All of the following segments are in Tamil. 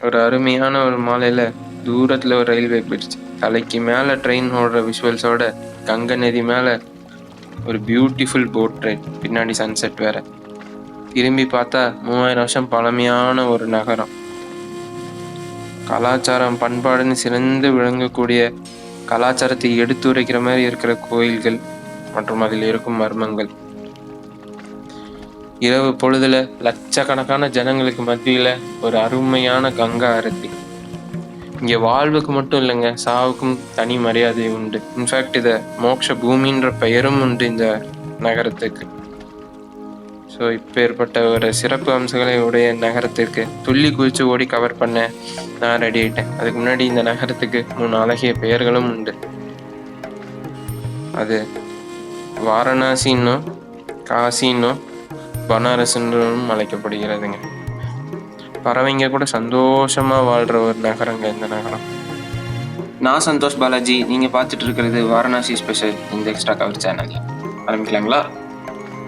ஒரு அருமையான ஒரு மாலையில தூரத்துல ஒரு ரயில்வே பிரிட்ஜ், தலைக்கு மேல ட்ரெயின் ஓடுற விஷுவல்ஸோட கங்கை நதி மேல ஒரு பியூட்டிஃபுல் போட் ரைட், பின்னாடி சன்செட் வேற. திரும்பி பார்த்தா 3000 வருஷம் பழமையான ஒரு நகரம். கலாச்சாரம் பண்பாடுன்னு சிறந்து விளங்கக்கூடிய கலாச்சாரத்தை எடுத்துரைக்கிற மாதிரி இருக்கிற கோயில்கள் மற்றும் அதில் இருக்கும் மர்மங்கள். இரவு பொழுதுல லட்சக்கணக்கான ஜனங்களுக்கு மத்தியில ஒரு அருமையான கங்கா ஆரத்தி. இங்க வாழ்வுக்கு மட்டும் இல்லைங்க, சாவுக்கும் தனி மரியாதை உண்டு. இன்ஃபேக்ட் இத மோக்ஷ பூமின்ற பெயரும் உண்டு இந்த நகரத்துக்கு. ஸோ இப்பேற்பட்ட ஒரு சிறப்பு அம்சங்களை உடைய நகரத்திற்கு துள்ளி குதிச்சு ஓடி கவர் பண்ண நான் ரெடி ஆயிட்டேன். அதுக்கு முன்னாடி இந்த நகரத்துக்கு 3 அழகிய பெயர்களும் உண்டு. அது வாரணாசின்னும் காசின்னும் பனாரஸ்ன்னும் அழைக்கப்படுகிறதுங்க. பறவைங்க கூட சந்தோஷமா வாழ்ற ஒரு நகரங்க இந்த நகரம். நான் சந்தோஷ் பாலாஜி, நீங்க பார்த்துட்டு இருக்கிறது வாரணாசி ஸ்பெஷல் இந்த எக்ஸ்ட்ரா கவர் சேனல். ஆரம்பிக்கலாங்களா?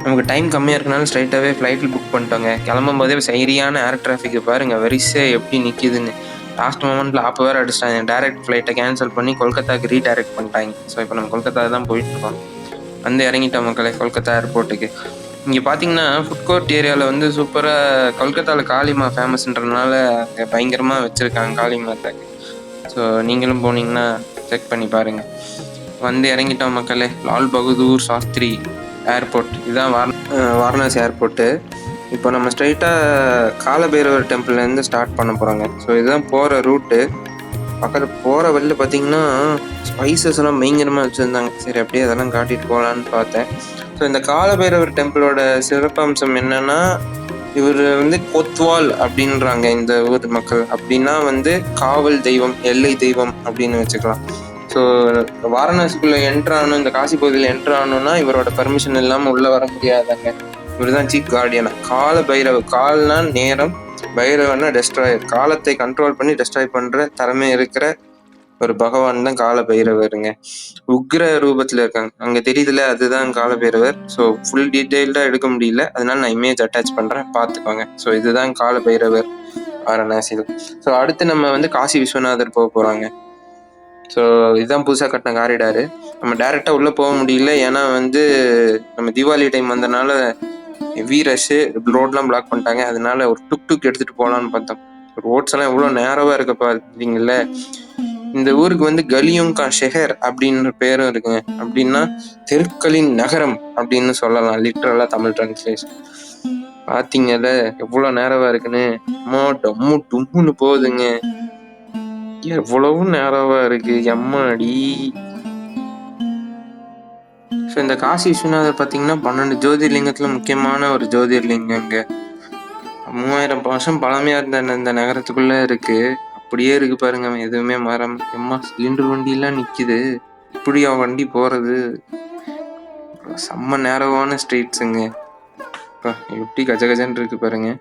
நமக்கு டைம் கம்மியாக இருக்கனால ஸ்ட்ரைட்டாகவே ஃப்ளைட்டில் புக் பண்ணிட்டோங்க. கிளம்பும் போதே சரியான ஏர் டிராஃபிக் பாருங்க, வரிசை எப்படி நிற்கிதுன்னு. லாஸ்ட் மொமெண்ட்டில் அப்போ வேறு அடிச்சிட்டாங்க. டேரக்ட் ஃப்ளைட்டை கேன்சல் பண்ணி கொல்கத்தாக்கு ரீடைரக்ட் பண்ணிட்டாங்க. ஸோ இப்போ நம்ம கொல்கத்தா தான் போயிட்டுருக்கோம். வந்து இறங்கிட்டோம் மக்களே கொல்கத்தா ஏர்போர்ட்டுக்கு. இங்கே பார்த்தீங்கன்னா ஃபுட் கோர்ட் ஏரியாவில் வந்து சூப்பராக கொல்கத்தாவில் காளிமா ஃபேமஸ்ன்றதுனால அங்கே பயங்கரமாக வச்சுருக்காங்க காளிமாத்தாக்கு. ஸோ நீங்களும் போனீங்கன்னா செக் பண்ணி பாருங்கள். வந்து இறங்கிட்டோம் மக்களே, லால் பகதூர் சாஸ்திரி ஏர்போர்ட். இதுதான் வாரணாசி ஏர்போர்ட்டு. இப்போ நம்ம ஸ்ட்ரைட்டாக காலபைரவர் டெம்பிள்லேருந்து ஸ்டார்ட் பண்ண போகிறோங்க. ஸோ இதுதான் போகிற ரூட்டு. பக்கத்தில் போகிற வழியில் பார்த்தீங்கன்னா ஸ்பைசஸ் எல்லாம் பயங்கரமாக வச்சுருந்தாங்க. சரி அப்படியே அதெல்லாம் காட்டிட்டு போகலான்னு பார்த்தேன். ஸோ இந்த காலபைரவர் டெம்பிளோட சிறப்பம்சம் என்னன்னா, இவர் வந்து கொத்வால் அப்படின்றாங்க இந்த ஊர் மக்கள். அப்படின்னா வந்து காவல் தெய்வம், எல்லை தெய்வம் அப்படின்னு வச்சுக்கலாம். ஸோ வாரணாசிக்குள்ளே என்ட்ரு ஆகணும், இந்த காசி பகுதியில் என்ட்ரு ஆகணும்னா இவரோட பர்மிஷன் இல்லாமல் உள்ளே வர முடியாதாங்க. இவர் தான் சீஃப் கார்டியனா. கால பைரவர், கால்னா நேரம், பைரவர்னா டெஸ்ட்ராயர். காலத்தை கண்ட்ரோல் பண்ணி டெஸ்ட்ராய் பண்ணுற திறமை இருக்கிற ஒரு பகவான் தான் கால பைரவருங்க. உக்ர ரூபத்தில் இருக்காங்க, அங்கே தெரியுதுல, அதுதான் கால பைரவர். ஸோ ஃபுல் டீட்டெயில்டாக எடுக்க முடியல, அதனால நான் இமேஜ் அட்டாச் பண்ணுறேன், பார்த்துக்கோங்க. ஸோ இதுதான் கால பைரவர் வாரணாசியில். ஸோ அடுத்து நம்ம வந்து காசி விஸ்வநாதர் போக போகிறாங்க. ஸோ இதுதான் புதுசாக கட்டின காரிடாரு. நம்ம டேரெக்டாக உள்ளே போக முடியல, ஏன்னா வந்து நம்ம தீபாவளி டைம் வந்தனால ஹெவி ரஷ்ஷு, ரோட்லாம் பிளாக் பண்ணிட்டாங்க. அதனால ஒரு டுக் எடுத்துகிட்டு போகலான்னு பார்த்தோம். ரோட்ஸ் எல்லாம் எவ்வளோ நேரவாக இருக்க பார்த்தீங்கல்ல. இந்த ஊருக்கு வந்து கலியும் கா ஷெஹர் அப்படின்ற பேரும் இருக்குங்க. அப்படின்னா தெருக்களின் நகரம் அப்படின்னு சொல்லலாம், லிட்ரலாக தமிழ் டிரான்ஸ்லேஷன். பார்த்தீங்கல்ல எவ்வளோ நேரவாக இருக்குன்னு. அம்மா டம்மு டும்முன்னு போகுதுங்க, எவ்வளவு நேரவா இருக்கு எம்மாடி. ஸோ இந்த காசி விஸ்வநாதர் பார்த்தீங்கன்னா 12 ஜோதிர்லிங்கத்துல முக்கியமான ஒரு ஜோதிர்லிங்கங்க. 3000 வருஷம் பழமையா இருந்த இந்த நகரத்துக்குள்ள இருக்கு. அப்படியே இருக்கு பாருங்க, எதுவுமே மரம். எம்மா சிலிண்டர் வண்டியெல்லாம் நிக்குது, இப்படியா வண்டி போறது? செம்ம நேரவான ஸ்ட்ரீட்ஸுங்க, எப்படி கஜகஜன்னு இருக்கு பாருங்க.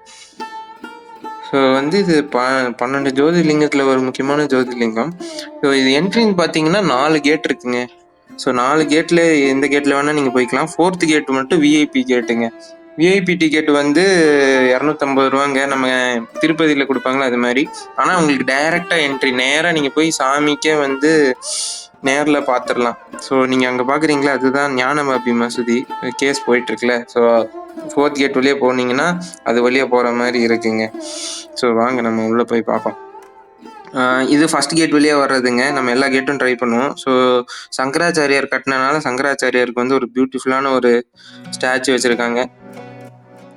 ஸோ வந்து இது 12 ஜோதிர்லிங்கத்தில் ஒரு முக்கியமான ஜோதிர்லிங்கம். ஸோ இது என்ட்ரின்னு பார்த்தீங்கன்னா 4 கேட் இருக்குங்க. ஸோ 4 கேட்டில் எந்த கேட்டில் வேணால் நீங்கள் போய்க்கலாம். 4th கேட்டு மட்டும் விஐபி கேட்டுங்க. விஐபி டிக்கெட் வந்து 250 ரூபாங்க, நம்ம திருப்பதியில் கொடுப்பாங்களா அது மாதிரி. ஆனால் உங்களுக்கு டைரெக்டாக என்ட்ரி, நேராக நீங்கள் போய் சாமிக்கே வந்து நேரில் பார்த்துடலாம். ஸோ நீங்கள் அங்கே பார்க்குறீங்களா, அதுதான் ஞானவாபி மசூதி, கேஸ் போயிட்டுருக்குல்ல. ஸோ 4th கேட் வழியாக போனீங்கன்னா அது வழியாக போகிற மாதிரி இருக்குங்க. ஸோ வாங்க நம்ம உள்ளே போய் பார்ப்போம். இது ஃபர்ஸ்ட் கேட் வழியாக வர்றதுங்க. நம்ம எல்லா கேட்டும் ட்ரை பண்ணுவோம். ஸோ சங்கராச்சாரியார் கட்டினனால சங்கராச்சாரியாருக்கு வந்து ஒரு பியூட்டிஃபுல்லான ஒரு ஸ்டாச்சு வச்சுருக்காங்க.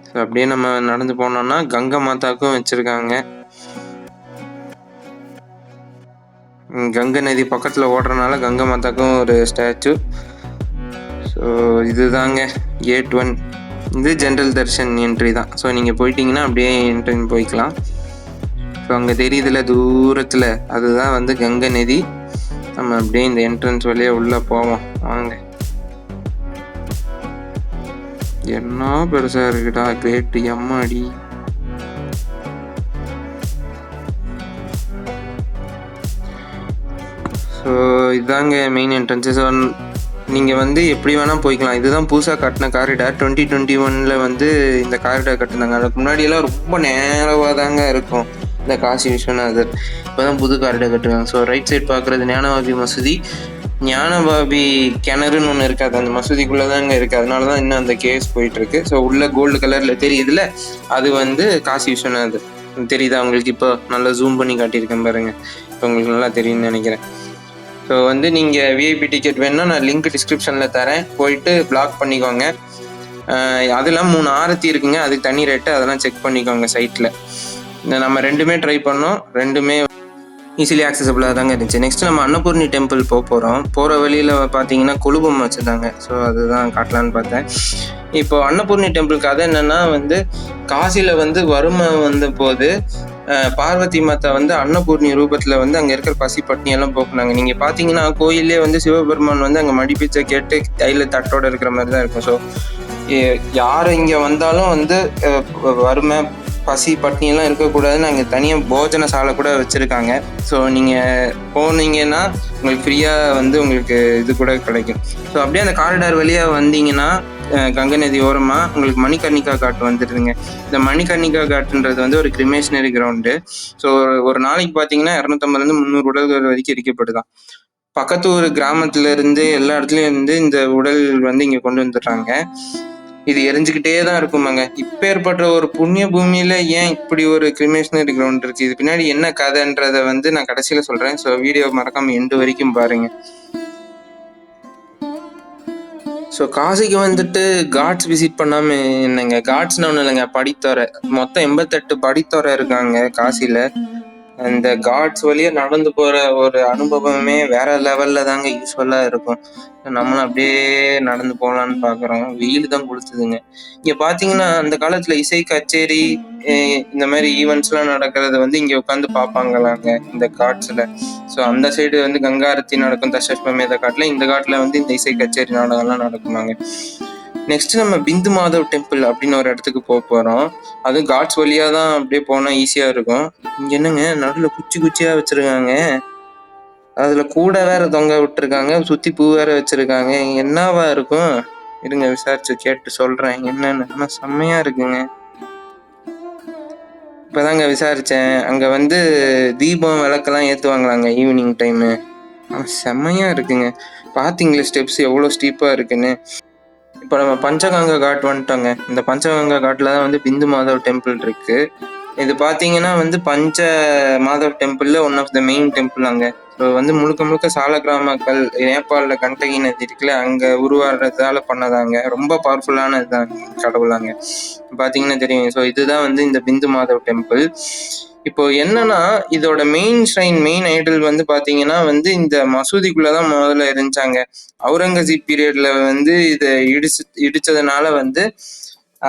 ஸோ அப்படியே நம்ம நடந்து போனோம்னா கங்கை மாதாவுக்கும் வச்சுருக்காங்க. கங்கை நதி பக்கத்தில் ஓடுறதுனால கங்கை மாதாவுக்கும் ஒரு ஸ்டாச்சு. ஸோ இதுதாங்க கேட் 1. இது ஜென்ரல் தர்ஷன் என்ட்ரி தான். ஸோ நீங்கள் போயிட்டீங்கன்னா அப்படியே என்ட்ரி போய்க்கலாம். ஸோ அங்கே தெரியுதுல தூரத்தில், அதுதான் வந்து கங்கை நதி. நம்ம அப்படியே இந்த என்ட்ரன்ஸ் வழியாக உள்ளே போவோம் வாங்க. என்ன பெருசாக இருக்குடா கேட்டு, எம்மாடி. ஸோ இதுதாங்க மெயின் என்ட்ரன்ஸு. ஸோ நீங்கள் வந்து எப்படி வேணால் போய்க்கலாம். இதுதான் புதுசாக கட்டின காரிடார். 2021 வந்து இந்த காரிடார் கட்டினாங்க. அதுக்கு முன்னாடியெல்லாம் ரொம்ப நேரவாக தாங்க இருக்கும். இந்த காசி விஸ்வநாதர் இப்போதான் புது கார்டை கட்டுறாங்க. ஸோ ரைட் சைட் பார்க்குறது ஞானவாபி மசூதி. ஞானபாபி கிணறுன்னு ஒன்று இருக்காது, அந்த மசூதிக்குள்ளே தாங்க இருக்குது. அதனால தான் இன்னும் அந்த கேஸ் போயிட்டுருக்கு. ஸோ உள்ள கோல்டு கலரில் தெரியுதுல, அது வந்து காசி விஸ்வநாதர். தெரியுதா உங்களுக்கு? இப்போ நல்லா ஜூம் பண்ணி காட்டியிருக்கேன் பாருங்க, இப்போ உங்களுக்கு நல்லா தெரியும்னு நினைக்கிறேன். ஸோ வந்து நீங்கள் விஐபி டிக்கெட் வேணுன்னா நான் லிங்க் டிஸ்கிரிப்ஷனில் தரேன், போயிட்டு பிளாக் பண்ணிக்கோங்க. அதெல்லாம் 3 ஆரத்தி இருக்குங்க, அதுக்கு தனி ரேட்டு, அதெல்லாம் செக் பண்ணிக்கோங்க சைட்டில். நம்ம ரெண்டுமே ட்ரை பண்ணோம், ரெண்டுமே ஈஸிலி ஆக்சசபிளாக தாங்க இருந்துச்சு. நெக்ஸ்ட் நம்ம அன்னபூர்ணி டெம்பிள் போகிறோம். போகிற வழியில் பார்த்தீங்கன்னா கொலுபம் வச்சுருந்தாங்க. ஸோ அதுதான் காட்டலான்னு பார்த்தேன். இப்போ அன்னபூர்ணி டெம்பிள் கதை என்னென்னா வந்து காசியில் வந்து வறுமை வந்த போது பார்வதி மாதா வந்து அன்னபூர்ணி ரூபத்தில் வந்து அங்கே இருக்கிற பசி பட்னியெல்லாம் போக்குனாங்க. நீங்கள் பார்த்தீங்கன்னா கோயிலே வந்து சிவபெருமான் வந்து அங்கே மடிப்பிச்சை கேட்டு கையில் தட்டோடு இருக்கிற மாதிரி தான் இருக்கும். ஸோ யார் இங்கே வந்தாலும் வந்து வறுமை பசி பட்னியெல்லாம் இருக்கக்கூடாதுன்னு அங்கே தனியாக போஜன சாலை கூட வச்சுருக்காங்க. ஸோ நீங்கள் போனீங்கன்னா உங்களுக்கு ஃப்ரீயாக வந்து உங்களுக்கு இது கூட கிடைக்கும். ஸோ அப்படியே அந்த காரிடார் வழியாக வந்தீங்கன்னா கங்கை நதி ஓரமாக உங்களுக்கு மணிகர்ணிகா காட் வந்துடுதுங்க. இந்த மணிகர்ணிகா காட்டுன்றது வந்து ஒரு கிரிமேஷனரி கிரவுண்டு. ஸோ ஒரு நாளைக்கு பார்த்தீங்கன்னா 250 300 உடல்கள் வரைக்கும் எரிக்கப்படுதான். பக்கத்து ஒரு கிராமத்துல இருந்து எல்லா இடத்துலையும் இருந்து இந்த உடல் வந்து இங்கே கொண்டு வந்துடுறாங்க. இது எரிஞ்சுக்கிட்டே தான் இருக்குமாங்க. இப்பேற்பட்ட ஒரு புண்ணிய பூமியில ஏன் இப்படி ஒரு கிரிமேஷனரி கிரவுண்ட் இருக்கு, இது பின்னாடி என்ன கதைன்றத வந்து நான் கடைசியில சொல்றேன். ஸோ வீடியோ மறக்காம எண்டு வரைக்கும் பாருங்க. ஸோ காசிக்கு வந்துட்டு காட்ஸ் விசிட் பண்ணாம என்னங்க? காட்ஸ்னு ஒன்றும் இல்லைங்க, படித்துறை. மொத்தம் 88 படித்துறை இருக்காங்க காசியில. அந்த காட்ஸ் வழியா நடந்து போற ஒரு அனுபவமே வேற லெவல்ல தாங்க யூஸ்ஃபுல்லா இருக்கும். நம்மளும் அப்படியே நடந்து போகலான்னு பாக்குறோம், வெயில் தான் கொளுத்துதுங்க. இங்க பாத்தீங்கன்னா அந்த காலத்துல இசை கச்சேரி இந்த மாதிரி ஈவெண்ட்ஸ் எல்லாம் நடக்கிறது வந்து இங்க உட்காந்து பாப்பாங்களாங்க இந்த காட்ஸ்ல. ஸோ அந்த சைடு வந்து கங்கா ஆரத்தி நடக்கும் தசாஸ்வமேத காட்டுல, இந்த காட்டுல வந்து இந்த இசை கச்சேரி நாடகம்லாம் நடக்குமாங்க. நெக்ஸ்ட் நம்ம பிந்து மாதவ் டெம்பிள் அப்படின்னு ஒரு இடத்துக்கு போறோம். அதுவும் காட்ஸ் வழியா தான் அப்படியே போனா ஈஸியா இருக்கும். இங்க என்னங்க நடுவுல குச்சி குச்சியா வச்சிருக்காங்க, அதுல கூட வேற தொங்க விட்டுருக்காங்க, சுத்தி பூ வேற வச்சிருக்காங்க. என்னவா இருக்கும்? இருங்க விசாரிச்சு கேட்டு சொல்றேன் என்னன்னு. ஆனா செம்மையா இருக்குங்க. இப்பதாங்க விசாரிச்சேன், அங்க வந்து தீபம் விளக்கெல்லாம் ஏத்துவாங்களாங்க ஈவினிங் டைமு. செம்மையா இருக்குங்க. பாத்தீங்களா ஸ்டெப்ஸ் எவ்வளவு ஸ்டீப்பா இருக்குன்னு. இப்போ நம்ம பஞ்சகங்கா காட் வந்துட்டோங்க. இந்த பஞ்சகங்கா காட்டில் தான் வந்து பிந்து மாதவ் டெம்பிள் இருக்கு. இது பார்த்தீங்கன்னா வந்து பஞ்ச மாதவ் டெம்பிளில் one of the main temple அங்கே. ஸோ வந்து முழுக்க முழுக்க சாலக்கிராமக்கள் நேபாளில் கண்டகி நதி இருக்குல்ல, அங்கே உருவாடுறதால பண்ணதாங்க. ரொம்ப பவர்ஃபுல்லான இதுதான் கடவுளாங்க, பார்த்தீங்கன்னா தெரியும். ஸோ இதுதான் வந்து இந்த பிந்து மாதவ் டெம்பிள். இப்போ என்னன்னா இதோட மெயின் ஷ்ரைன், மெயின் ஐடல் வந்து பாத்தீங்கன்னா வந்து இந்த மசூதிக்குள்ளதான் முதல்ல இருந்துச்சாங்க. அவுரங்கசீப் பீரியட்ல வந்து இதை இடிச்சதுனால வந்து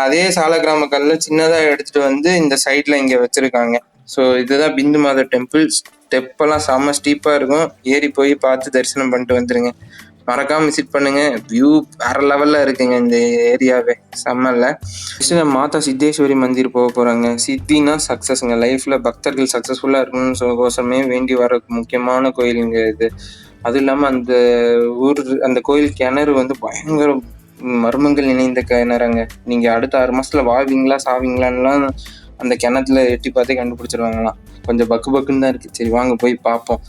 அதே சாலக்கிராம கல்ல சின்னதா எடுத்துட்டு வந்து இந்த சைட்ல இங்க வச்சிருக்காங்க. ஸோ இதுதான் பிந்து மாதா டெம்பிள். ஸ்டெப் எல்லாம் செம்ம ஸ்டீப்பா இருக்கும், ஏறி போய் பார்த்து தரிசனம் பண்ணிட்டு வந்துருங்க. மறக்காம விசிட் பண்ணுங்க, வியூ வேற லெவல்ல இருக்குங்க இந்த ஏரியாவே, செம்மல்ல. நெக்ஸ்ட் மாதா சித்தேஸ்வரி மந்திர் போக போறாங்க. சித்தினா சக்சஸ்ங்க, லைஃப்ல பக்தர்கள் சக்சஸ்ஃபுல்லா இருக்கணும்னு கோசமே வேண்டி வர முக்கியமான கோயிலுங்க இது. அதுவும் இல்லாம அந்த ஊர் அந்த கோயில் கிணறு வந்து பயங்கர மர்மங்கள் இணைந்த கிணறுங்க. நீங்க அடுத்த 6 மாசத்துல வாழ்வீங்களா சாவீங்களான்லாம் அந்த கிணத்துல எட்டி பார்த்தே கண்டுபிடிச்சிருவாங்களாம். கொஞ்சம் பக்கு பக்குன்னு தான் இருக்கு. சரி வாங்க போய் பார்ப்போம்.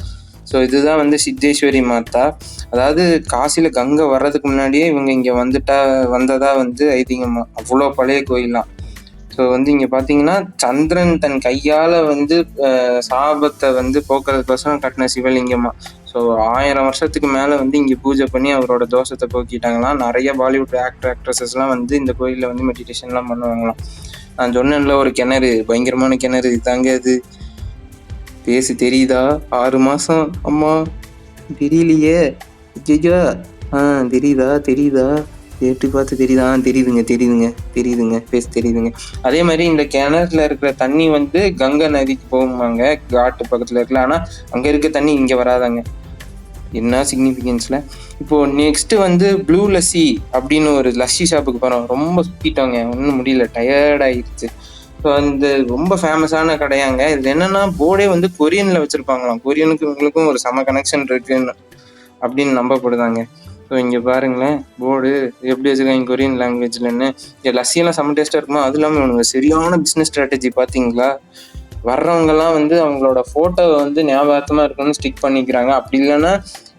ஸோ இதுதான் வந்து சித்தேஸ்வரி மாதா. அதாவது காசியில் கங்கை வர்றதுக்கு முன்னாடியே இவங்க இங்கே வந்ததா வந்து ஐதீகமா. அவ்வளோ பழைய கோயிலாம். ஸோ வந்து இங்கே பார்த்தீங்கன்னா சந்திரன் தன் கையால் வந்து சாபத்தை வந்து போக்குறதுக்கோசரம் கட்டின சிவலிங்கமா. ஸோ 1000 வருஷத்துக்கு மேலே வந்து இங்கே பூஜை பண்ணி அவரோட தோஷத்தை போக்கிட்டாங்களாம். நிறைய பாலிவுட் ஆக்ட்ரஸஸ்லாம் வந்து இந்த கோயிலில் வந்து மெடிடேஷன்லாம் பண்ணுவாங்களாம். நான் சொன்னேன்ல ஒரு கிணறு, பயங்கரமான கிணறு தாங்க அது. பேசி தெரியுதா? 6 மாசம் அம்மா தெரியலையே. ஜெஜா தெரியுதா எட்டு பார்த்து தெரியுதா? தெரியுதுங்க பேசி தெரியுதுங்க. அதே மாதிரி இந்த கிணறுல இருக்கிற தண்ணி வந்து கங்கை நதிக்கு போகுமாங்க, காட்டு பக்கத்துல இருக்குல்ல. ஆனா அங்க இருக்க தண்ணி இங்க வராதாங்க. என்ன சிக்னிஃபிகன்ஸ்ல. இப்போ நெக்ஸ்ட் வந்து ப்ளூ லஸ்ஸி அப்படின்னு ஒரு லஸ்ஸி ஷாப்புக்கு போறோம். ரொம்ப சுத்திட்டோங்க, ஒன்றும் முடியல, டயர்ட் ஆயிடுச்சு. ஸோ அந்த ரொம்ப ஃபேமஸான கடையாங்க. இது என்னன்னா போர்டே வந்து கொரியன்ல வச்சிருப்பாங்களாம். கொரியனுக்கு இவங்களுக்கும் ஒரு செம கனெக்ஷன் இருக்குன்னு அப்படின்னு நம்பப்படுதாங்க. ஸோ இங்கே பாருங்களேன் போர்டு எப்படி வச்சுருக்காங்க கொரியன் லாங்குவேஜ்லன்னு. இங்கே லஸ்ஸியெல்லாம் செம்ம டேஸ்ட்டாக இருக்குமா. அது இல்லாமல் இவனுங்க சரியான பிஸ்னஸ் ஸ்ட்ராட்டஜி பார்த்தீங்களா, வர்றவங்கலாம் வந்து அவங்களோட ஃபோட்டோவை வந்து ஞாபகமாக இருக்கணும்னு ஸ்டிக் பண்ணிக்கிறாங்க. அப்படி இல்லைன்னா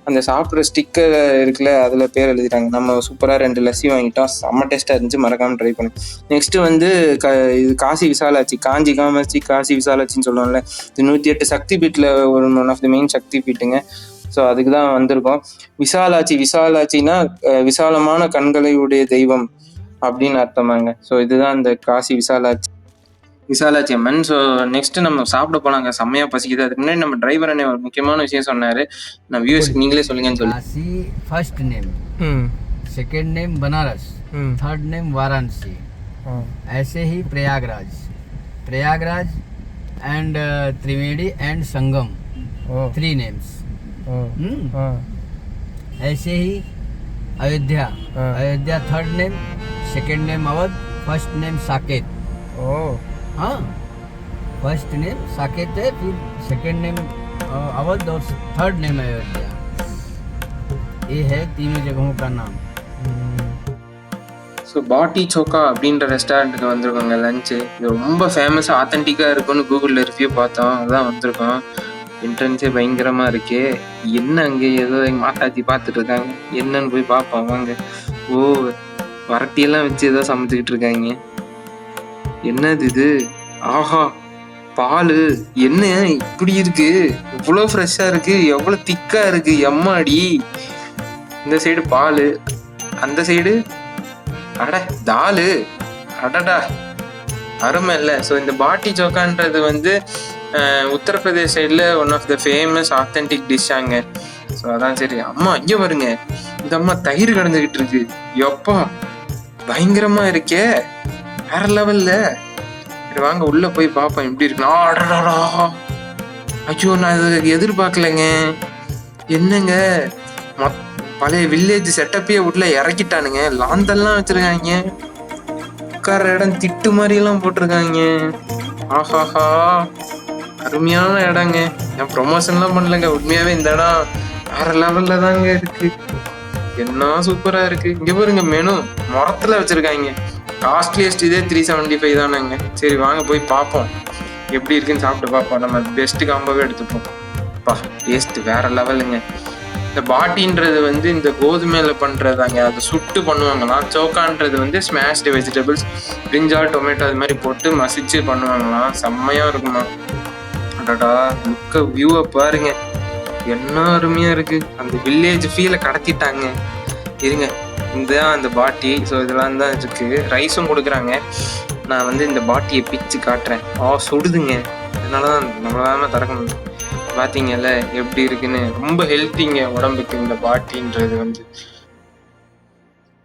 அந்த சாப்பிட்ற ஸ்டிக்கர் இருக்குல்ல, அதில் பேர் எழுதிட்டாங்க. நம்ம சூப்பராக 2 லஸ்ஸி வாங்கிட்டோம், செம்ம டேஸ்ட்டாக இருந்துச்சு, மறக்காமல் ட்ரை பண்ணி. நெக்ஸ்ட்டு வந்து இது காசி விசாலாட்சி, காஞ்சி காமாட்சி காசி விசாலாட்சின்னு சொல்லுவோம்ல, இது 108 சக்தி பீட்டில் one of the main Shakti பீட்டுங்க. ஸோ அதுக்கு தான் வந்திருக்கோம். விசாலாட்சினா விசாலமான கண்களை உடைய தெய்வம் அப்படின்னு அர்த்தமாங்க. ஸோ இதுதான் இந்த காசி விசாலாட்சி அம்மன். ஸோ நெக்ஸ்ட் நம்ம சாப்பிட போலாங்க, செம்மையா பசிக்குது. அதுக்கு முன்னாடி நம்ம டிரைவர் அண்ணே ஒரு முக்கியமான விஷயம் சொன்னாரு, நான் வியூஸ்க்கு நீங்களே சொல்லுங்கன்னு சொல்லி. Kashi first name, second name Banaras, third name Varanasi, ऐसे ही Prayagraj and Triveni and Sangam, 3 names. ऐसे ही Ayodhya third name, second name Awadh, first name Saket. हाँ, फर्स्ट नेम साकेत है, फिर सेकंड नेम अवध और थर्ड नेम अयोध्या। ये है तीनों जगहों का नाम। ஸோ பாட்டி சோக்கா அப்படின்ற ரெஸ்டாரண்ட்டுக்கு வந்திருக்கோங்க லஞ்சு. இது ரொம்ப ஃபேமஸாக ஆத்தென்டிக்காக இருக்குன்னு கூகுளில் ரிவ்யூ பார்த்தோம், அதான் வந்திருக்கோம். என்ட்ரன்ஸே பயங்கரமாக இருக்கே, என்ன அங்கே ஏதோ எங்கள் மாத்தாச்சி பார்த்துட்டு இருக்காங்க, என்னன்னு போய் பார்ப்போம் வாங்க. ஓ, வரட்டியெல்லாம் வச்சு ஏதோ சமைச்சிக்கிட்டு இருக்காங்க. என்னது இது? ஆஹா, பால் என்ன இப்படி இருக்கு, இவ்வளோ ஃப்ரெஷ்ஷாக இருக்கு, எவ்வளோ திக்காக இருக்கு, எம்மாடி. இந்த சைடு பால், அந்த சைடு அட தாலு, அடடா அருமை இல்லை. ஸோ இந்த பாட்டி சோக்கான்றது வந்து உத்தரப்பிரதேஷ் சைடில் one of the famous authentic டிஷ்ஷாங்க. So அதான் சரி. அம்மா இங்கே வருங்க, இந்த அம்மா தயிர் கடந்துக்கிட்டு இருக்கு, எப்பா பயங்கரமா இருக்கே, வேற லெவல்ல. சரி வாங்க உள்ள போய் பார்ப்போம் எப்படி இருக்குன்னா. அடடா, ஐயோ நான் இதுக்கு எதிர்பார்க்கலைங்க. என்னங்க பழைய வில்லேஜ் செட்டப்பே உள்ள இறக்கிட்டானுங்க, லாந்தெல்லாம் வச்சிருக்காங்க, உட்கார இடம் திட்டு மாதிரி எல்லாம் போட்டிருக்காங்க. ஆஹாஹா, அருமையான இடங்க. நான் ப்ரொமோஷன்லாம் பண்ணலங்க, உண்மையாவே இந்த இடம் வேற லெவல்ல தாங்க இருக்கு, என்ன சூப்பரா இருக்கு. இங்க பாருங்க, மெனு மரத்துல வச்சிருக்காங்க, காஸ்ட்லியஸ்ட் இதே 375 தானேங்க. சரி வாங்க போய் பார்ப்போம் எப்படி இருக்குன்னு, சாப்பிட்டு பார்ப்போம். நம்ம பெஸ்ட் காம்போவே எடுத்துப்போம். பா டேஸ்ட் வேற லெவலுங்க. இந்த பாட்டின்றது வந்து இந்த கோதுமையில பண்றதாங்க, அதை சுட்டு பண்ணுவாங்களாம். சோக்கான்றது வந்து ஸ்மாஷ்டு வெஜிடபிள்ஸ், பிரிஞ்சால், டொமேட்டோ அது மாதிரி போட்டு மசிச்சு பண்ணுவாங்களாம், செம்மையா இருக்குமா. அடடா, லுக்க வியூவை பாருங்க, என்ன அருமையா இருக்கு. அந்த வில்லேஜ் ஃபீலை கடத்திட்டாங்க. இருங்க, இதுதான் அந்த பாட்டி. ஸோ இதெல்லாம் தான் இருக்கு, ரைஸும் கொடுக்குறாங்க. நான் வந்து இந்த பாட்டியை பிச்சு காட்டுறேன். சுடுதுங்க, அதனாலதான் நம்மளாம திறக்கணும். பார்த்தீங்கல்ல எப்படி இருக்குன்னு, ரொம்ப ஹெல்த்திங்க உடம்புக்கு இந்த பாட்டின்றது வந்து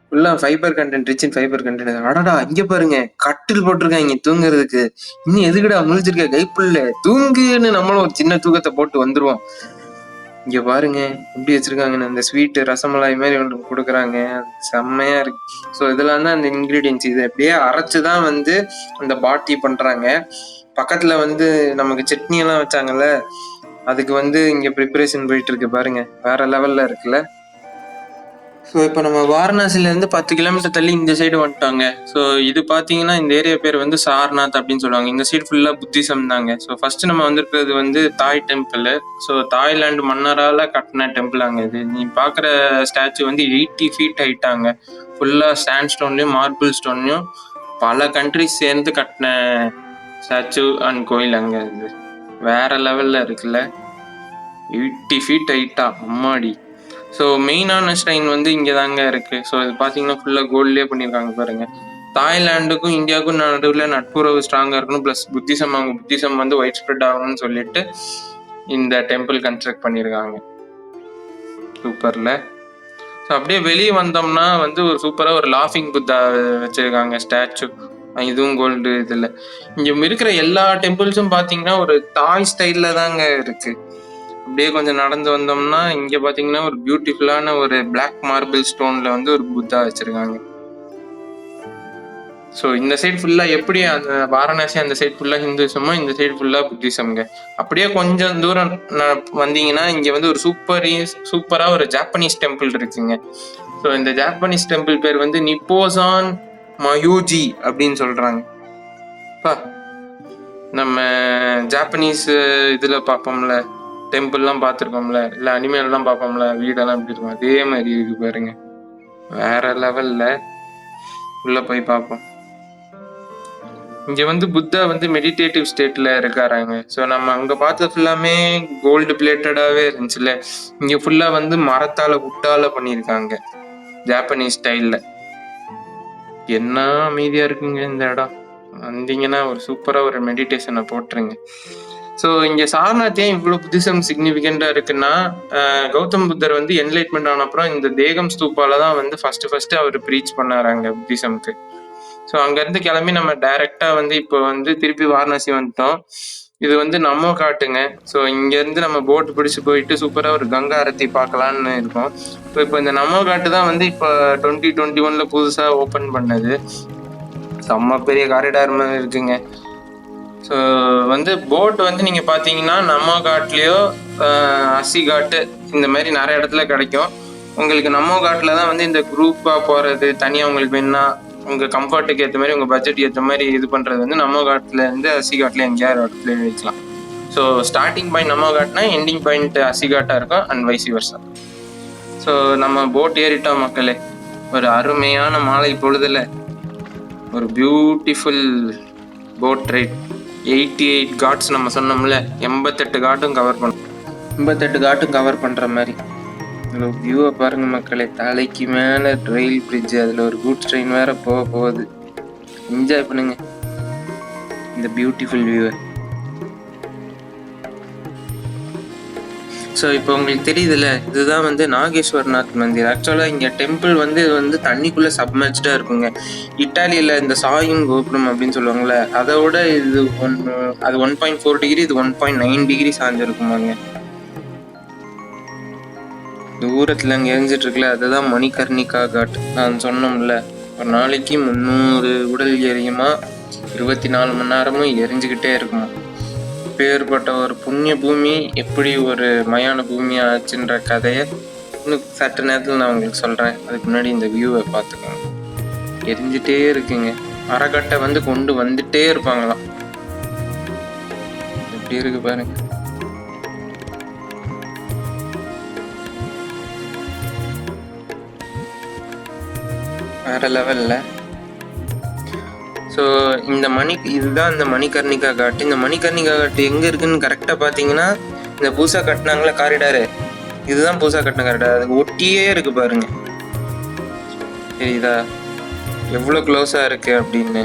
ஃபுல்லாக fibre content, rich in fibre content. அடடா இங்கே பாருங்க, கட்டில் போட்டிருக்காங்க தூங்குறதுக்கு. இன்னும் எதுக்குடா முழிச்சிருக்க கைப்புள்ள, தூங்குன்னு நம்மளும் ஒரு சின்ன தூக்கத்தை போட்டு வந்துருவோம். இங்க பாருங்க எப்படி வச்சிருக்காங்கன்னு, அந்த ஸ்வீட் ரசமலாய் மாதிரி ஒன்று கொடுக்குறாங்க, செம்மையா இருக்கு. ஸோ இதெல்லாம் தான் அந்த இன்கிரீடியன்ஸ். இது அப்படியே அரைச்சுதான் வந்து அந்த பாட்டி பண்றாங்க. பக்கத்துல வந்து நமக்கு சட்னி எல்லாம் வச்சாங்கல்ல, அதுக்கு வந்து இங்க ப்ரிப்பரேஷன் போயிட்டு இருக்கு பாருங்க, வேற லெவல்ல இருக்குல்ல. ஸோ இப்போ நம்ம வாரணாசிலேருந்து 10 கிலோமீட்டர் தள்ளி இந்த சைடு வந்துட்டாங்க. ஸோ இது பார்த்தீங்கன்னா இந்த ஏரியா பேர் வந்து சார்நாத் அப்படின்னு சொல்லுவாங்க. இந்த சைடு ஃபுல்லாக புத்திசம் தாங்க. ஸோ ஃபர்ஸ்ட் நம்ம வந்திருக்கிறது வந்து தாய் டெம்பிள். ஸோ தாய்லாந்து மன்னரால் கட்டின டெம்பிள் அங்கே. இது நீ பார்க்குற ஸ்டாச்சு வந்து 80 ஃபீட் ஹைட்டாங்க. ஃபுல்லாக சாண்ட் ஸ்டோன்லையும் மார்பிள் ஸ்டோன்லையும் பல கண்ட்ரிஸ் சேர்ந்து கட்டின ஸ்டாச்சு அண்ட் கோயில் அங்கே. இது வேற லெவலில் இருக்குல்ல, 80 ஃபீட் ஹைட்டா, அம்மாடி. ஸோ மெயினான ஸ்டைன் வந்து இங்கே தாங்க இருக்கு. ஸோ இது பார்த்தீங்கன்னா ஃபுல்லாக கோல்ட்லேயே பண்ணியிருக்காங்க பாருங்க. தாய்லாண்டுக்கும் இந்தியாவுக்கும் நடுவில் நட்புறவு ஸ்ட்ராங்காக இருக்கணும், ப்ளஸ் புத்திசம், அவங்க புத்திசம் வந்து ஒயிட் ஸ்ப்ரெட் ஆகணும்னு சொல்லிட்டு இந்த டெம்பிள் கன்ஸ்ட்ரக்ட் பண்ணியிருக்காங்க. சூப்பர்ல. ஸோ அப்படியே வெளியே வந்தோம்னா வந்து ஒரு சூப்பராக ஒரு லாஃபிங் புத்தா வச்சிருக்காங்க ஸ்டாச்சு, இதுவும் கோல்டு. இதில் இங்கே இருக்கிற எல்லா டெம்பிள்ஸும் பார்த்தீங்கன்னா ஒரு தாய் ஸ்டைலில் தாங்க இருக்கு. அப்படியே கொஞ்சம் நடந்து வந்தோம்னா இங்க பாத்தீங்கன்னா ஒரு பியூட்டிஃபுல்லான ஒரு பிளாக் மார்பிள் ஸ்டோன்ல வந்து ஒரு புத்தா வச்சிருக்காங்க. ஸோ இந்த சைடு ஃபுல்லா எப்படி அந்த வாரணாசி அந்த சைடு ஃபுல்லா ஹிந்துசமோ, இந்த சைடு ஃபுல்லா புத்திசம்ங்க. அப்படியே கொஞ்சம் தூரம் வந்தீங்கன்னா இங்க வந்து ஒரு சூப்பரா ஒரு ஜாப்பனீஸ் டெம்பிள் இருக்குங்க. ஸோ இந்த ஜாப்பனீஸ் டெம்பிள் பேர் வந்து நிப்போசான் மயூஜி அப்படின்னு சொல்றாங்க. நம்ம ஜாப்பனீஸ் இதில் பார்ப்போம்ல, டெம்பிள்லாம் பார்த்துருக்கோம்ல, இல்லை அனிமேலாம் பார்ப்போம்ல, வீடெல்லாம் எப்படி இருக்கும் அதே மாதிரி இருக்கு பாருங்க. வேற லெவல்ல. உள்ள போய் பார்ப்போம். இங்க வந்து புத்தா வந்து மெடிடேட்டிவ் ஸ்டேட்ல இருக்காராங்க. ஸோ நம்ம அங்க பார்த்தது ஃபுல்லாமே கோல்டு பிளேட்டடாவே இருந்துச்சுல்ல. இங்க ஃபுல்லா வந்து மரத்தால வுட்டால பண்ணியிருக்காங்க, ஜாப்பனீஸ் ஸ்டைல்ல. என்ன அமைதியா இருக்குங்க இந்த இடம். வந்தீங்கன்னா ஒரு சூப்பரா ஒரு மெடிடேஷனை போட்டுருங்க. ஸோ இங்க சாரநாத் ஏன் இவ்வளவு புத்திசம் சிக்னிஃபிகண்டா இருக்குன்னா, கௌதம் புத்தர் வந்து என்லைட்மெண்ட் ஆன அப்புறம் இந்த தேகம் ஸ்தூப்பால தான் வந்து ஃபர்ஸ்ட் அவர் ப்ரீச் பண்ணாராங்க புத்திசம்க்கு. ஸோ அங்கேருந்து கிளம்பி நம்ம டைரெக்டா வந்து இப்போ வந்து திருப்பி வாரணாசி வந்துட்டோம். இது வந்து நம்ம காட்டுங்க. ஸோ இங்கேருந்து நம்ம போட் பிடிச்சி போயிட்டு சூப்பராக ஒரு கங்கா ஆரத்தி பார்க்கலான்னு இருக்கோம். ஸோ இப்போ இந்த நம்ம காட்டு தான் வந்து இப்போ 2021 புதுசாக ஓப்பன் பண்ணது. செம்ம பெரிய காரிடார் மாதிரி இருக்குங்க. ஸோ வந்து போட் வந்து நீங்கள் பார்த்தீங்கன்னா நம்ம காட்லேயோ அஸ்ஸி காட்டு இந்த மாதிரி நிறைய இடத்துல கிடைக்கும். உங்களுக்கு நம்ம காட்டில் தான் வந்து இந்த குரூப்பாக போகிறது, தனியாக உங்களுக்கு வேணுன்னா உங்கள் கம்ஃபர்ட்டுக்கு ஏற்ற மாதிரி, உங்கள் பட்ஜெட்டுக்கு ஏற்ற மாதிரி இது பண்ணுறது வந்து நம்ம காட்டிலேருந்து அஸ்ஸி காட்டில் எங்கேயாவது இடத்துல வைக்கலாம். ஸோ ஸ்டார்டிங் பாயிண்ட் நம்ம காட்னா எண்டிங் பாயிண்ட் அஸ்ஸி காட்டாக இருக்கும் அண்ட் வைசி வர்ஸா. ஸோ நம்ம போட் ஏறிட்டோம் மக்களே. ஒரு அருமையான மாலை பொழுதுல ஒரு பியூட்டிஃபுல் போட் ரைட். 88 காட்ஸ் நம்ம சொன்னோம்ல, 88 காட்டும் கவர் பண்ணும். 88 காட்டும் கவர் பண்ணுற மாதிரி. இதில் வியூவை பாருங்க மக்களே. தலைக்கு மேலே ரயில் பிரிட்ஜ், அதில் ஒரு கூட்ஸ் ட்ரெயின் வேற போகுது. என்ஜாய் பண்ணுங்க இந்த பியூட்டிஃபுல் வியூவை. ஸோ இப்போ உங்களுக்கு தெரியுதுல்ல, இதுதான் வந்து நாகேஸ்வரநாத் மந்திர். ஆக்சுவலாக இங்கே டெம்பிள் வந்து இது வந்து தண்ணிக்குள்ளே சப்மர்ஜ்டாக இருக்குங்க. இட்டாலியில் இந்த சாயும் கோபுரம் அப்படின்னு சொல்லுவாங்கள்ல, அதோட இது அது 1.4 டிகிரி, இது 1.9 டிகிரி சாஞ்சிருக்குமாங்க. தூரத்தில் அங்கே எரிஞ்சிட்டு இருக்குல்ல, அதுதான் மணிகர்ணிகா காட். நான் சொன்னோம்ல, ஒரு நாளைக்கு 300 உடல் எரியுமா, 24 மணி நேரமும் எரிஞ்சுக்கிட்டே இருக்குமா. பேர்பட்ட ஒரு புண்ணிய பூமி எப்படி ஒரு மயான பூமி ஆச்சுன்ற கதையை இன்னும் சற்று நேரத்தில் நான் உங்களுக்கு சொல்கிறேன். அதுக்கு முன்னாடி இந்த வியூவை பார்த்துக்கோங்க. எரிஞ்சிட்டே இருக்குங்க. அறக்கட்டை வந்து கொண்டு வந்துட்டே இருப்பாங்களாம். எப்படி இருக்கு பாருங்க. வேற லெவல்ல. ஸோ இந்த இதுதான் இந்த மணிகர்ணிகா காட்டு. இந்த மணிகர்ணிகா காட்டு எங்கே இருக்குன்னு கரெக்டாக பார்த்தீங்கன்னா, இந்த புதுசாக கட்டினாங்களே காரிடாரு, இதுதான் புதுசாக கட்டின காரிடார். அதுக்கு ஒட்டியே இருக்கு பாருங்க. சரிதா எவ்வளோ க்ளோஸாக இருக்கு அப்படின்னு.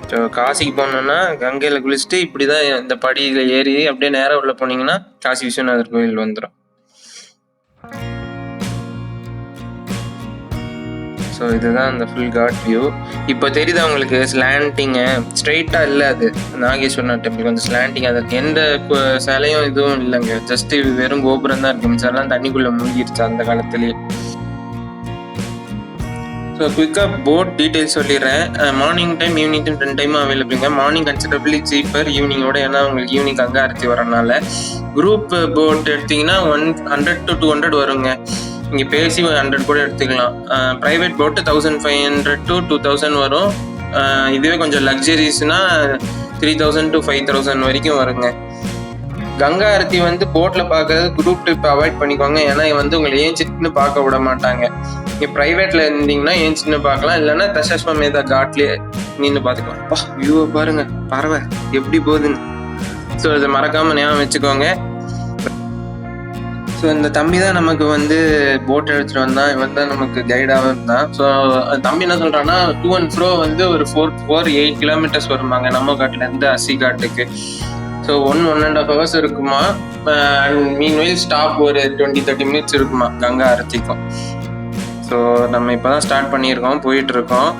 ஸோ காசிக்கு போனோம்னா கங்கையில் குளிச்சுட்டு இப்படி தான் இந்த படியில் ஏறி அப்படியே நேராக உள்ள போனீங்கன்னா காசி விஸ்வநாதர் கோயில் வந்துடும். ஸோ இதுதான் அந்த ஃபுல் காட் வியூ. இப்போ தெரியுது அவங்களுக்கு ஸ்லாண்டிங்கு ஸ்ட்ரெயிட்டாக இல்லை, அது நாகேஸ்வரநாத் டெம்பிள் கொஞ்சம் ஸ்லாண்டிங். அதுக்கு எந்த சிலையும் இதுவும் இல்லைங்க, ஜஸ்ட் வெறும் கோபுரம் தான் இருக்கு. மிச்சம்லாம் தண்ணிக்குள்ளே மூழ்கிடுச்சு அந்த காலத்துலேயே. ஸோ குயிக்காக போட் டீட்டெயில்ஸ் சொல்லிடுறேன். மார்னிங் டைம் ஈவினிங் டைம் 2 டைமும் அவைலபிளுங்க. மார்னிங் கன்சிடரபிளி சீப்பர் ஈவினிங்கோட, ஏன்னா உங்களுக்கு ஈவினிங் கங்கா ஆரத்தி வரனால. குரூப் போட் எடுத்திங்கன்னா 100 to 200 வருங்க. இங்கே பேசி 100 கூட எடுத்துக்கலாம். ப்ரைவேட் போட்டு 1500 to 2000 வரும். இதுவே கொஞ்சம் லக்ஸரிஸ்னா 3000 to 5000 வரைக்கும் வருங்க. கங்கா ஆரத்தி வந்து போட்டில் பார்க்கறது குரூப் ட்ரிப் அவாய்ட் பண்ணிக்கோங்க. ஏன்னா வந்து உங்களை ஏஞ்சிட்டுன்னு பார்க்க விட மாட்டாங்க. நீங்கள் ப்ரைவேட்டில் இருந்தீங்கன்னா ஏஞ்சின்னு பார்க்கலாம், இல்லைன்னா தசாஸ்வமேதா காட்லேயே நின்று பார்த்துக்கலாம். அப்பா வியூவை பாருங்க, பறவை எப்படி போகுதுன்னு. ஸோ இதை மறக்காமல் ஞாபகம் வச்சுக்கோங்க. ஸோ இந்த தம்பி தான் நமக்கு வந்து போட் எடுத்துகிட்டு வந்தான். இவன் தான் நமக்கு கைடாகவும் இருந்தான். ஸோ தம்பி என்ன சொல்கிறான்னா, 2 and fro வந்து ஒரு 8 கிலோமீட்டர்ஸ் வருமாங்க நம்ம காட்டிலேருந்து அஸ்ஸி காட்டுக்கு. ஸோ 1.5 hours இருக்குமா. மீன்வெயில் ஸ்டாப் ஒரு 20-30 minutes இருக்குமா கங்கா ஆரத்திக்கும். ஸோ நம்ம இப்போ தான் ஸ்டார்ட் பண்ணியிருக்கோம், போயிட்டுருக்கோம்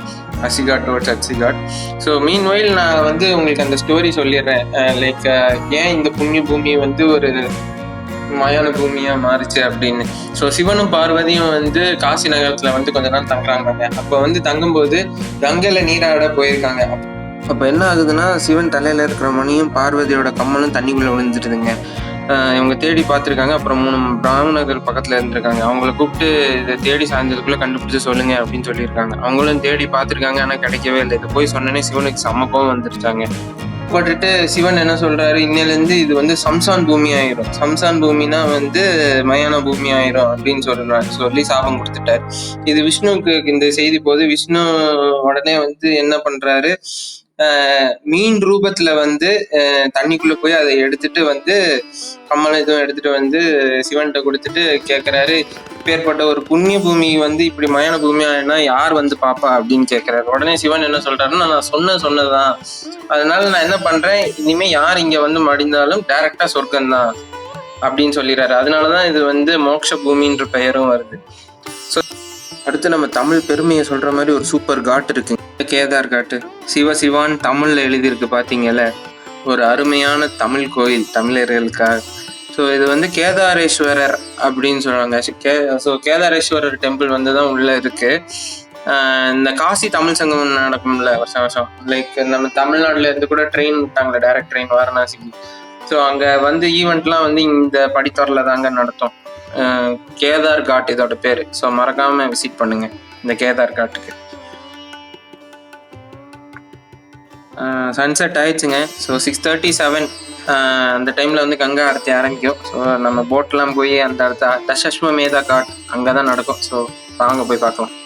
Assi Ghat towards Assi Ghat. So meanwhile நான் வந்து உங்களுக்கு அந்த ஸ்டோரி சொல்லிடுறேன். லைக் ஏன் இந்த புண்ணிய பூமி வந்து ஒரு மயான பூமியா மாறுச்சு அப்படின்னு. ஸோ சிவனும் பார்வதியும் வந்து காசி நகரத்துல வந்து கொஞ்ச நாள் தங்குறாங்க. அப்போ வந்து தங்கும்போது கங்கையில நீராட போயிருக்காங்க. அப்போ என்ன ஆகுதுன்னா, சிவன் தலையில இருக்கிற மணியும் பார்வதியோட கம்மலும் தண்ணிக்குள்ள விழுந்துட்டுதுங்க. இவங்க தேடி பார்த்துருக்காங்க. அப்புறம் 3 பிராமணர்கள் பக்கத்தில் இருந்திருக்காங்க. அவங்கள கூப்பிட்டு இதை தேடி சாய்ந்ததுக்குள்ளே கண்டுபிடிச்சு சொல்லுங்க அப்படின்னு சொல்லியிருக்காங்க. அவங்களும் தேடி பார்த்துருக்காங்க, ஆனால் கிடைக்கவே இல்லை. இதை போய் சொன்னோன்னே சிவனுக்கு செம்ம கோவம் வந்துருச்சாங்க. போட்டுட்டு சிவன் என்ன சொல்றாரு, இன்னிலேருந்து இது வந்து சம்சான் பூமி ஆயிரும், சம்சான் பூமினா வந்து மயான பூமி ஆயிரும் அப்படின்னு சொல்லி சாபம் கொடுத்துட்டாரு. இது விஷ்ணுவுக்கு இந்த செய்தி போது விஷ்ணு உடனே வந்து என்ன பண்றாரு, மீன் ரூபத்துல வந்து தண்ணிக்குள்ள போய் அதை எடுத்துட்டு வந்து கம்மல் இதுவும் எடுத்துட்டு வந்து சிவன்கிட்ட கொடுத்துட்டு கேட்கிறாரு, இப்பேற்பட்ட ஒரு புண்ணிய பூமி வந்து இப்படி மயான பூமி ஆயினா யார் வந்து பாப்பா அப்படின்னு கேட்கிறாரு. உடனே சிவன் என்ன சொல்றாருன்னா, நான் சொன்னதுதான், அதனால நான் என்ன பண்றேன், இனிமே யார் இங்க வந்து மடிந்தாலும் டைரக்டா சொர்க்கம் தான் அப்படின்னு சொல்லிடுறாரு. அதனாலதான் இது வந்து மோட்ச பூமின்ற பெயரும் வருது. ஸோ அடுத்து நம்ம தமிழ் பெருமையை சொல்ற மாதிரி ஒரு சூப்பர் காட் இருக்கு, கேதார் காட்டு. சிவான் தமிழ்ல எழுதியிருக்கு பாத்தீங்கல்ல, ஒரு அருமையான தமிழ் கோயில் தமிழர்களுக்காக. ஸோ இது வந்து கேதாரேஸ்வரர் அப்படின்னு சொல்றாங்க. ஸோ கேதாரேஸ்வரர் டெம்பிள் வந்து தான் உள்ள இருக்கு. இந்த காசி தமிழ் சங்கம் நடக்கும்ல வருஷம் வருஷம், லைக் நம்ம தமிழ்நாடுல இருந்து கூட ட்ரெயின் விட்டாங்களே, டைரக்ட் ட்ரெயின் வாரணாசிக்கு. ஸோ அங்க வந்து ஈவெண்ட்லாம் வந்து இந்த படித்தரில் தாங்க நடத்தும். கேதார் காட் இதோட பேரு. ஸோ மறக்காம விசிட் பண்ணுங்க இந்த கேதார் காட்டுக்கு. சன்செட் ஆயிடுச்சுங்க. ஸோ 6:37 அந்த டைம்ல வந்து கங்கா ஆரத்தி ஆரம்பிக்கும். ஸோ நம்ம போட்லாம் போய் அந்த இடத்த தசஸ்வமேதா காட் அங்கே தான் நடக்கும். ஸோ வாங்க போய் பார்க்கலாம்.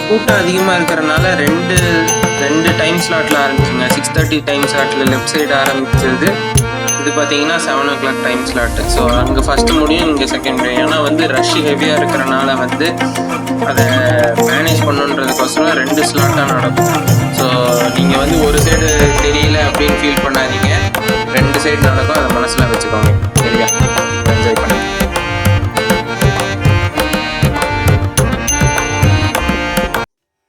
கூட்டம் அதிகமாக இருக்கிறனால ரெண்டு டைம் ஸ்லாட்டில் ஆரம்பிச்சுங்க. 6:30 டைம் ஸ்லாட்டில் லெஃப்ட் சைடு ஆரம்பிச்சது. இது பார்த்தீங்கன்னா 7 o'clock டைம் ஸ்லாட்டு. ஸோ அங்கே ஃபஸ்ட்டு முடியும், இங்கே செகண்ட். ஏன்னா வந்து ரஷ் ஹெவியாக இருக்கிறனால வந்து அதை மேனேஜ் பண்ணுன்றதுக்கோசரம் 2 ஸ்லாட்டாக நடக்கும். ஸோ நீங்கள் வந்து ஒரு சைடு தெரியல அப்படின்னு ஃபீல் பண்ணாதீங்க, 2 சைடு நடக்கும், அதை மனசில் வச்சுக்கோங்க. சரியா, என்ஜாய் பண்ணுங்க.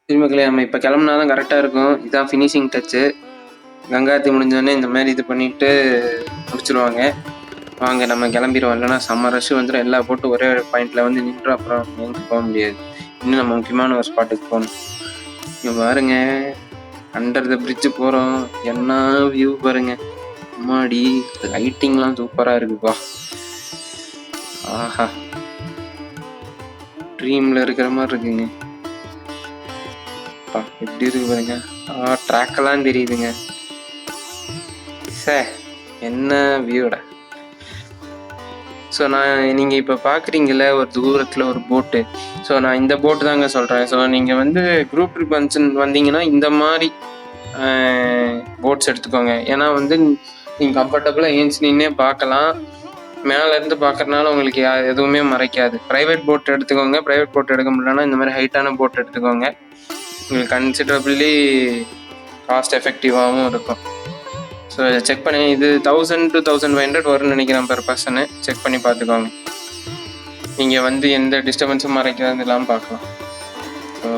திருமக்களே, நம்ம இப்போ கிளம்புனா தான் கரெக்டாக இருக்கும். இதுதான் ஃபினிஷிங் டச்சு. கங்காத்தி முடிஞ்சோடனே இந்த மாதிரி இது பண்ணிட்டு முடிச்சிருவாங்க. வாங்க நம்ம கிளம்பிடுவோம், இல்லைன்னா செம்ம ரஷ் வந்துடும். எல்லா போட்டு ஒரே ஒரு பாயிண்ட்ல வந்து நின்று அப்புறம் எங்கே போக முடியாது. இன்னும் நம்ம முக்கியமான ஒரு ஸ்பாட்டுக்கு போகணும். இங்கே பாருங்க, அண்டர் த பிரிட்ஜு போகிறோம். என்ன வியூ பாருங்க, அம்மாடி, லைட்டிங்லாம் சூப்பராக இருக்குப்பா. ஆஹா, ட்ரீமில் இருக்கிற மாதிரி இருக்குங்க. எப்படி இருக்கு பாருங்க, ட்ராக்கெல்லாம் தெரியுதுங்க. சே, என்ன வியூட. ஸோ நீங்கள் இப்போ பார்க்குறீங்கள ஒரு தூரத்தில் ஒரு போட்டு. ஸோ நான் இந்த போட்டு தாங்க சொல்கிறேன். ஸோ நீங்கள் வந்து குரூப் ட்ரிப் வந்தீங்கன்னா இந்த மாதிரி போட்ஸ் எடுத்துக்கோங்க. ஏன்னா வந்து நீங்கள் கம்ஃபர்டபுளாக ஏஞ்சி நின்னே பார்க்கலாம். மேலேருந்து பார்க்குறதுனால உங்களுக்கு எதுவுமே மறைக்காது. ப்ரைவேட் போட் எடுத்துக்கோங்க. ப்ரைவேட் போட் எடுக்க முடியலன்னா இந்த மாதிரி ஹைட்டான போட் எடுத்துக்கோங்க. உங்களுக்கு கன்சிடரபிளி காஸ்ட் எஃபெக்டிவாகவும் இருக்கும். ஸோ இதை செக் பண்ணி, இது 1000 to 1500 வரும்னு நினைக்கிறேன் பெர் பர்சனு. செக் பண்ணி பார்த்துக்கோங்க. நீங்கள் வந்து எந்த டிஸ்டர்பன்ஸும் மறைக்கிறது இல்லாமல் பார்க்கலாம். ஸோ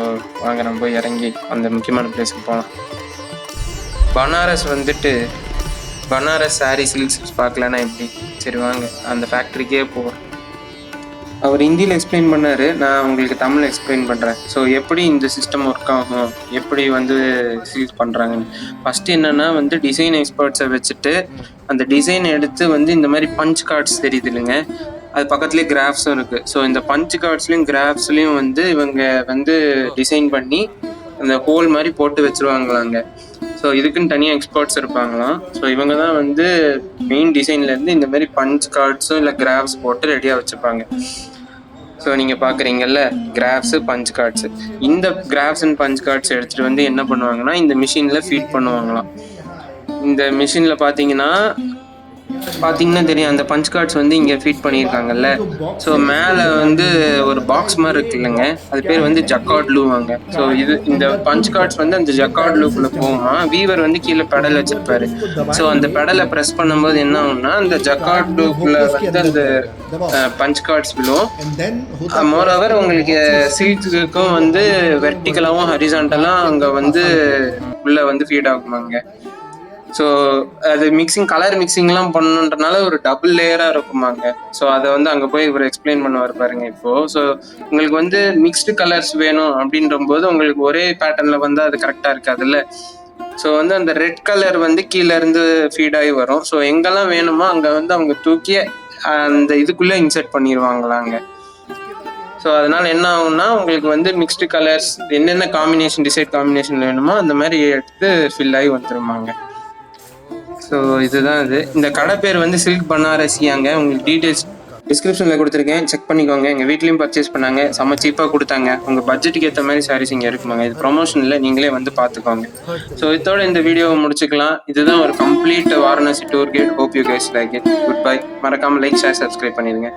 வாங்க நம்ம போய் இறங்கி அந்த முக்கியமான பிளேஸுக்கு போகலாம். பனாரஸ் சாரீ சில்க்ஸ் பார்க்கலன்னா எப்படி? சரி வாங்க அந்த ஃபேக்ட்ரிக்கே போகிறோம். அவர் ஹிந்தியில் எக்ஸ்பிளைன் பண்ணார், நான் உங்களுக்கு தமிழ் எக்ஸ்பிளைன் பண்ணுறேன். ஸோ எப்படி இந்த சிஸ்டம் ஒர்க் ஆகும், எப்படி வந்து சீல் பண்ணுறாங்கன்னு. ஃபஸ்ட்டு என்னென்னா வந்து டிசைன் எக்ஸ்பர்ட்ஸை வச்சுட்டு அந்த டிசைன் எடுத்து வந்து இந்த மாதிரி பஞ்ச் கார்ட்ஸ் தெரியுது இல்லைங்க, அது பக்கத்துலேயே கிராஃப்ஸும் இருக்குது. ஸோ இந்த பஞ்ச் கார்ட்ஸ்லேயும் கிராஃப்ஸ்லேயும் வந்து இவங்க வந்து டிசைன் பண்ணி அந்த ஹோல் மாதிரி போட்டு வச்சிருவாங்களாங்க. ஸோ இதுக்குன்னு தனியாக எக்ஸ்பர்ட்ஸ் இருப்பாங்களாம். ஸோ இவங்க தான் வந்து மெயின் டிசைன்லேருந்து இந்த மாதிரி பஞ்ச் கார்ட்ஸும் இல்லை கிராஃப்ஸ் போட்டு ரெடியாக வச்சுப்பாங்க. ஸோ நீங்கள் பார்க்குறீங்கல்ல, கிராஃப்ஸு பஞ்ச் கார்ட்ஸு. இந்த கிராஃப்ஸ் அண்ட் பஞ்ச் கார்ட்ஸ் எடுத்துகிட்டு வந்து என்ன பண்ணுவாங்கன்னா இந்த மிஷினில் ஃபீட் பண்ணுவாங்களாம். இந்த மிஷினில் பார்த்தீங்கன்னா தெரியும், அந்த பஞ்ச் கார்ட்ஸ் வந்து இங்கே ஃபீட் பண்ணியிருக்காங்கல்ல. ஸோ மேலே வந்து ஒரு பாக்ஸ் மாதிரி இருக்கு இல்லைங்க, அது பேர் வந்து ஜக்கார்ட் லூவாங்க. ஸோ இந்த பஞ்ச் கார்ட்ஸ் வந்து அந்த ஜக்கார்ட் லூக்குள்ளே போகுமா. வீவர் வந்து கீழே பெடல் வச்சிருப்பாரு. ஸோ அந்த பெடலை ப்ரெஸ் பண்ணும்போது என்ன ஆகும்னா அந்த ஜக்கார்ட் லூக்குள்ள வந்து அந்த பஞ்ச் கார்ட்ஸ் விழும். மோரோவர் உங்களுக்கு சில்க்குக்கும் வந்து வெர்டிகலாகவும் ஹரிசாண்டலாகவும் அங்கே வந்து உள்ள வந்து ஃபீட் ஆகுமாங்க. ஸோ அது கலர் மிக்சிங்லாம் பண்ணணுன்றனால ஒரு டபுள் லேயராக இருக்குமாங்க. ஸோ அதை வந்து அங்கே போய் இவர் எக்ஸ்பிளைன் பண்ணுவார் பாருங்க இப்போது. ஸோ உங்களுக்கு வந்து மிக்ஸ்டு கலர்ஸ் வேணும் அப்படின்ற போது உங்களுக்கு ஒரே பேட்டர்னில் வந்து அது கரெக்டாக இருக்காதுல்ல. ஸோ வந்து அந்த ரெட் கலர் வந்து கீழேருந்து ஃபீடாகி வரும். ஸோ எங்கெல்லாம் வேணுமோ அங்கே வந்து அவங்க தூக்கி அந்த இதுக்குள்ளே இன்சர்ட் பண்ணிடுவாங்களாங்க. ஸோ அதனால் என்ன ஆகும்னா உங்களுக்கு வந்து மிக்ஸ்டு கலர்ஸ் என்னென்ன டிசைட் காம்பினேஷன் வேணுமோ அந்த மாதிரி எடுத்து ஃபில் ஆகி வந்துருமாங்க. ஸோ இதுதான் இது. இந்த கடை பேர் வந்து சில்க் பனாரசியாங்க. உங்களுக்கு டீட்டெயில்ஸ் டிஸ்கிரிப்ஷனில் கொடுத்துருக்கேன், செக் பண்ணிக்கோங்க. எங்கள் வீட்லேயும் பர்ச்சேஸ் பண்ணாங்க, செம்ம சீப்பாக கொடுத்தாங்க. உங்கள் பட்ஜெட்டுக்கு ஏற்ற மாதிரி சாரீஸ் இங்கே இருக்குமாங்க. இது ப்ரொமோஷனில் நீங்களே வந்து பார்த்துக்கோங்க. ஸோ இதோட இந்த வீடியோவை முடிச்சுக்கலாம். இதுதான் ஒரு complete Varanasi tour guide. Hope you guys like it. Good bye. மறக்காமல் லைக், ஷேர், சப்ஸ்கிரைப் பண்ணிடுங்க.